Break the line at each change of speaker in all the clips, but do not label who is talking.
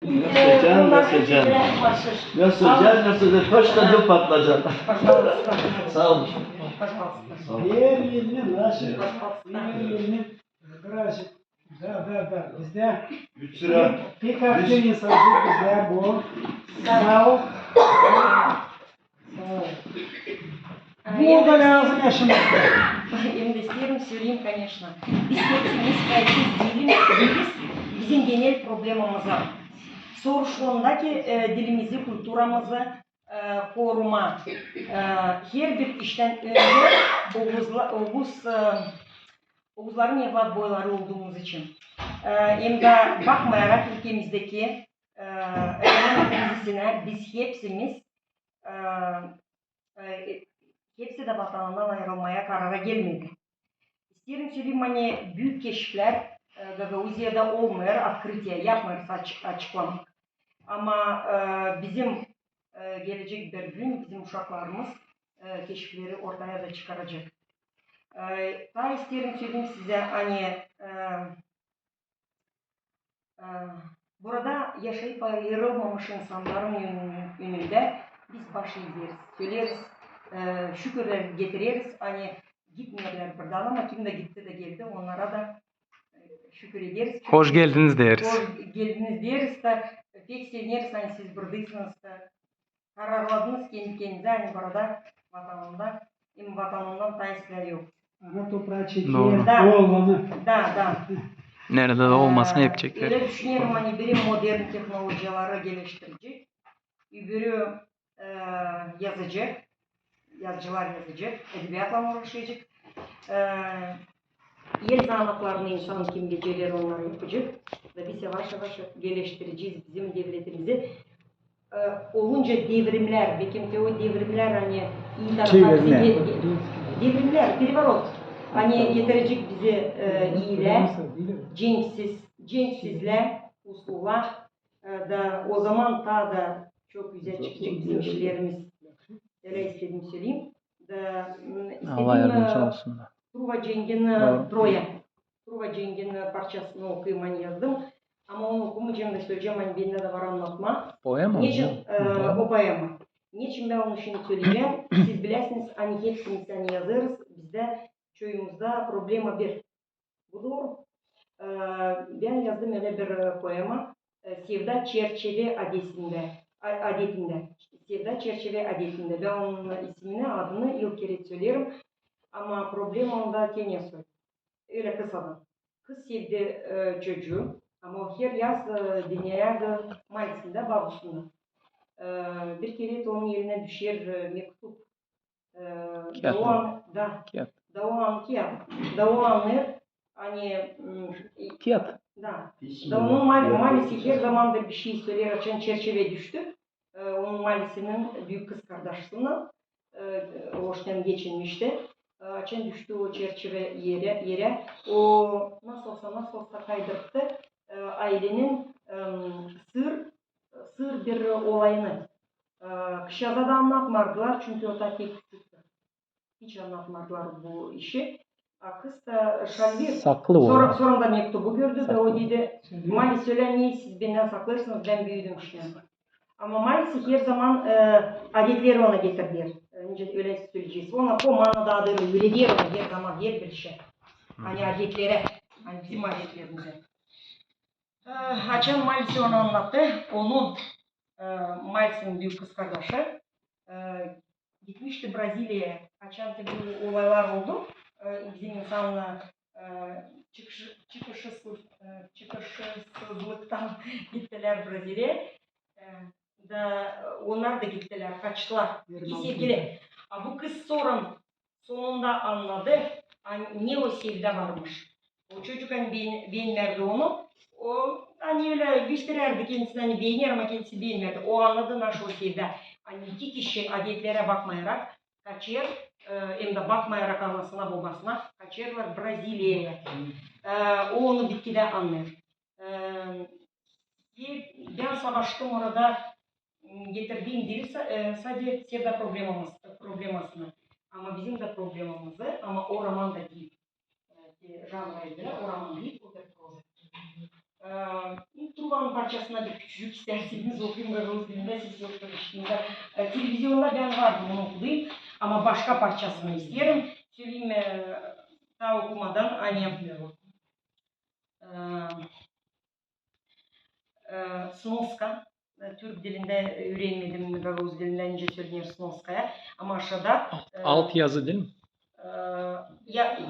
Nasıl can, nasıl can? Nasıl can, nasıl can? Koşta patlacan. Sağ olun. Sağ olun.
Diğer yerine nasıl? Diğer yerine birazcık da bizde pek aktif insancı bizde bu. Sağ ol. Bu da lazım yaşamızda.
Им isterim söyleyeyim, конечно. Biz hepimiz kayıtsız değiliz. Bizim genel problemimiz var. Soruşluğundaki dilimizi, kulturamızı koruma. Her bir işten önce Oğuzların evlat boyları olduğumuz için. Hem de bakmayarak ülkemizdeki ekonomi krizisine biz hepsi de vatanından ayrılmaya karara gelmedi. İsterim söyleyeyim, hani büyük keşifler Gagavuzya'da olmuyor, открытие yapmıyoruz açıklamak. Ama bizim gelecek bir gün bizim uşaklarımız keşifleri ortaya da çıkaracak. Daha isterim söyleyeyim size, hani burada yaşayıp ayrılmamış insanların önünde biz baş eğeriz, söyleriz, şükürler getiririz. Hani gitmiyorlar buradan ama kim de gitti de geldi, onlara da şükür ederiz.
Hoş geldiniz deriz.
Hoş geldiniz deriz de pek seviniriz, hani siz buradaysanız da kararladınız kendi kendinize, hani burada vatanında, hem vatanından tanesler yok.
Ana toprağı çekiyor,
Doğru.
oğlanı.
Da.
Nerede de olmasını yapacaklar.
Öyle düşünüyorum, hani biri modern teknolojileri geliştirecek, öbürü yazacak, yazıcılar yazacak, edebiyatla uğraşacak. El zanatlarını insan kim geceleri onları yapacak ve biz yavaş yavaş geliştireceğiz bizim devletimizi. Olunca devrimler, belki o devrimler hani iyi tarafa devrimler, переворот. Hani getirecek bizi iyiler, cenksizler, uslular da o zaman daha da çok güzel çıkacak bizim işlerimiz. Öyle istediğimi söyleyeyim.
Allah yardımcı olsun da.
Truva Cengin parçasını okuyayım, hani yazdım. Ama onu okumayacağım da söyleyeceğim, hani bende de var anlatma.
Poema mı?
O poema. Niçin ben onu şimdi söyleyeceğim? Siz bilirsiniz, hani hepsini hani yazarız. Bizde köyümüzde problema bir. Bu doğru. Ben yazdım öyle bir poema. Sevda çerçeve adetinde. Sevda çerçeve adetinde. Ben onun ismini, adını ilk kere söylerim. Ama problem onda tenesi. Öyle kısadan. Kız sevdi çocuğu. Ama o her yaz dünyaya Mayıs'ında babasında. Bir kere de onun eline düşer mektup. Da o anlar hani
Kiyat.
Da onun maalesef her zaman da bir şey söyler, açan çerçeve düştü. Onun maalesinin büyük kız kardeşinin hoştan geçinmişti. Açan düştü o çerçeve yere. O nasıl olsa kaydırttı. Ailenin sır bir olayını. Kışada da anlatmadılar çünkü o da pek küçüktü. Hiç anlatmadılar bu işi. Kız da şalvi.
Saklı o.
Sonra da mektubu gördü de o dedi, Mali söyle, niye siz benden saklarsınız, ben büyüdüm işte. Ama maalesef her zaman adetleri ona getirdiler. Önce öyle söyleyeceğiz. Ona o manada da öyle diyor ona her zaman, her bir şey. Hani adetlere, hani bizim adetlerimize. Açan maalesef ona anlattı. Onun Mals'ın büyük kız kardeşi gitmişti Brezilya'ya. Açan tabi olaylar oldu. Bizim insanla çıkışsızlıktan gittiler Brezilya'ya. Onlar da gittiler, kaçtılar. İki sevgili. Bu kız sonunda anladı. Ne o sevda varmış. O çocuk hani beğenmedi onu. O hani öyle gösterirdi kendisini, hani beğenir ama kendisi beğenmedi. O anladı nasıl o sevda. Hani iki kişi adetlere bakmayarak kaçıyor. Hem de bakmayarak anasına babasına kaçıyorlar Brezilya'ya. O onu bitkide anlıyor. Ben savaştım orada, getirdiğim değil sadece sevda problemasını. Ama bizim de problemimizi, ama o roman da değil. Жанра göre o roman değil, o da proje. Truva'nın parçasına bir küçücük isterseniz okuyayım Gagavuz dilinde siz yoktur işinizde. Televizyonda ben vardım onu okuyayım ama başka parçasını isterim. Söyleyeyim daha okumadan hani Snoska. Türk dilinde öğrenmedim Gagavuz dilinden önce söyleniyor Snoska'ya ama aşağıda
Alt yazı değil mi?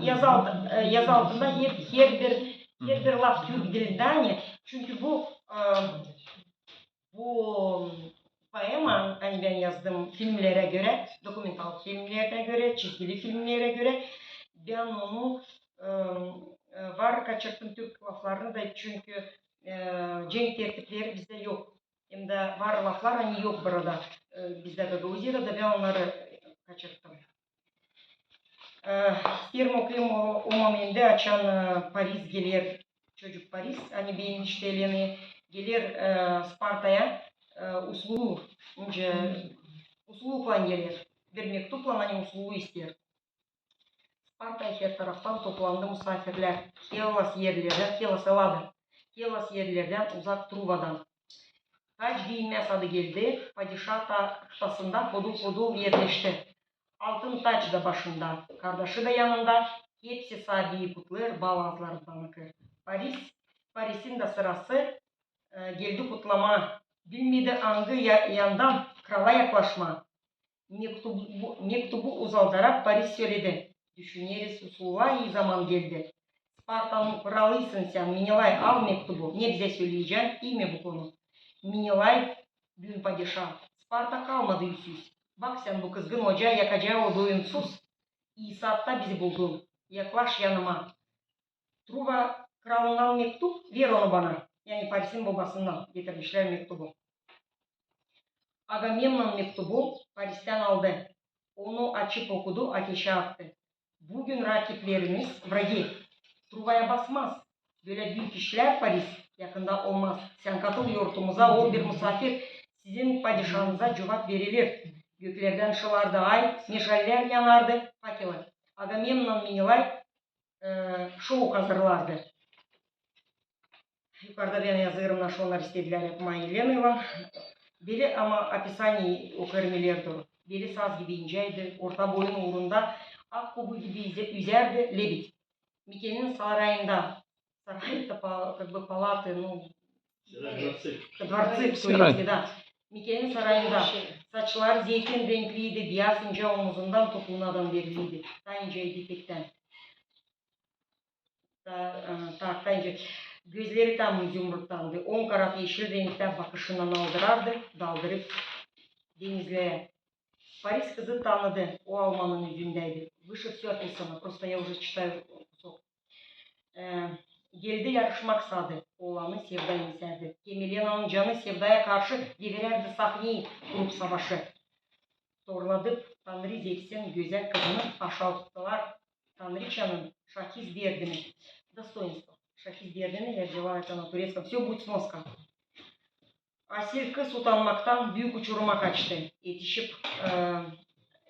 yazı altında her bir laf Türk dilinde hani çünkü bu poema hani ben yazdım filmlere göre, dokumental filmlere göre, çizgili filmlere göre ben onu var kaçırttım Türk laflarını da çünkü cenk tertipleri bizde yok. Hem de var laflar hani yok burada bizde Gagavuzya'da da ben onları kaçırttım. İsterim okuyayım o momentte açan Paris gelir, çocuk Paris, hani benim işlerini gelir Sparta'ya usluğu, önce usluğu falan gelir. Bir mektupla hani usluğu ister. Sparta'ya her taraftan toplandı misafirler. Hellas yerlerden, Hellas yerlerden uzak Truva'dan. Taç giyinmez adı geldi, padişah tahtasında kodul yerleşti. Altın taç da başında, kardeşi de yanında, hepsi sabiyi kutlar, balazlarından akır. Paris'in de sırası geldi kutlama. Bilmedi angı yandan krala yaklaşma. Mektubu uzaldırarak Paris söyledi. Düşüneriz usula iyi zaman geldi. Sparta'nın kralısın sen, Menelay al mektubu. Ne bize söyleyeceksin? İyi mi bu konu? Menelay, gün padişah. Sparta kalmadı yüzsüz. Bak sen bu kızgın ocağı yakacağı o doyumsuz. İyi saatte bizi buldun. Yaklaş yanıma. Truva kralından mektup, ver onu bana. Yani Paris'in babasından getirmişler mektubu. Agamemnon mektubu Paris'ten aldı. Onu açıp okudu, ateşe attı. Bugün rakiplerimiz, vragi, Truva'ya basmaz. Böyle büyük işler Paris yakında olmaz. Sen katıl yurtumuza, ol bir misafir. Sizin padişahınıza cevap verilir. Göklerden şılardı ay, meşaller yanardı, fakeler. Agamemnon Menelay şov hazırlardı. Yukarıda ben yazıyorum, nasıl onlar istediler yapmayı Lenova. Biri ama описание okarimilerdir. Biri saz gibi inceydi, orta boyun uğrunda ak kubu gibi üzerdi lebit. Mike'nin sarayında, saray это как бы палаты, ну, dvarцы, sovyetski, da. Mike'nin sarayında saçlar zeytin renkliydi, beyaz ince omuzundan topuğundan veriliydi. Ta inceydi ipekten. Ta ince. Gözleri tam zümrüttandı. 10 karat yeşil renkte bakışından aldırardı, daldırıp denizlere. Paris kızı tanıdı, o Almanın yüzündeydi. Выше все описано, просто я уже читаю кусок. Geldi yarışmak sadı, oğlanı sevdayını serdi. Kemelena'nın canı sevdaya karşı devirerdi sahneyi grup savaşı. Zorladıp Tanrı zevksin güzel kızını aşağıttılar. Tanrıçanın şahiz derdini, достоинство. Şahiz derdini я взяла это на турецком. Все будет сноска. Asil kız utanmaktan büyük uçuruma kaçtı.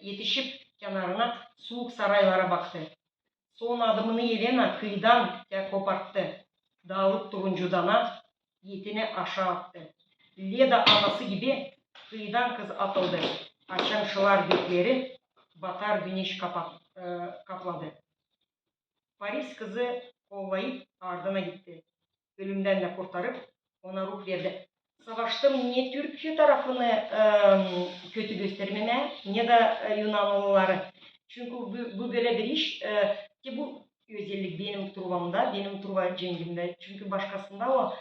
Yetişip kenarına soğuk saraylara baktı. Son adımını Yelena kıyıdan koparttı. Dağlık turuncudana yetini aşağı attı. Leda anası gibi kıyıdan kız atıldı. Açan şılar gökleri batar güneş kapladı. Paris kızı kollayıp ardına gitti. Ölümden de kurtarıp ona ruh verdi. Savaştım ne Türk tarafını kötü göstermeme ne de Yunanlıları. Çünkü bu böyle bir iş ki bu özellik benim Truva'mda, benim Truva cengimde. Çünkü başkasında o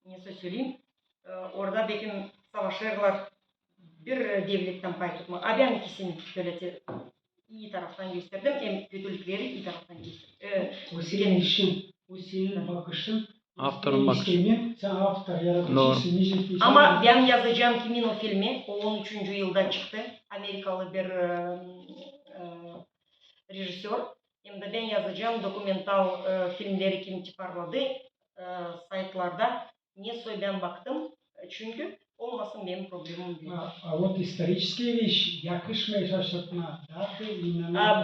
neyse söyleyeyim orada benim savaşırlar bir devletten pay tutma. Ben ikisini böyle iyi taraftan gösterdim. Hem kötülükleri iyi taraftan gösterdim.
O senin işin, o senin bakışın.
Avtorun bakışı.
Sen avtor yaratıcısın.
Ama ben yazacağım kimin o filmi. O 13. yılda çıktı. Amerikalı bir rejisör. Hem de ben yazacağım dokumental filmleri kim çıkarladı saytlarda. Niye ben baktım? Çünkü olmasın benim problemim değil.
А вот исторические вещи yakışmaya şaşırtma.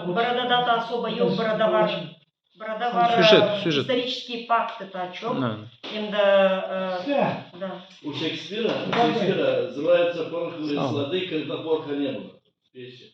Burada data особо yok. Burada var. Burada var
Сюжет.
исторические факты-то о чем?
Да.
Все.
Да.
У Шекспира
Да,
называется пороховые
Сам.
слады, когда пороха не было в печи.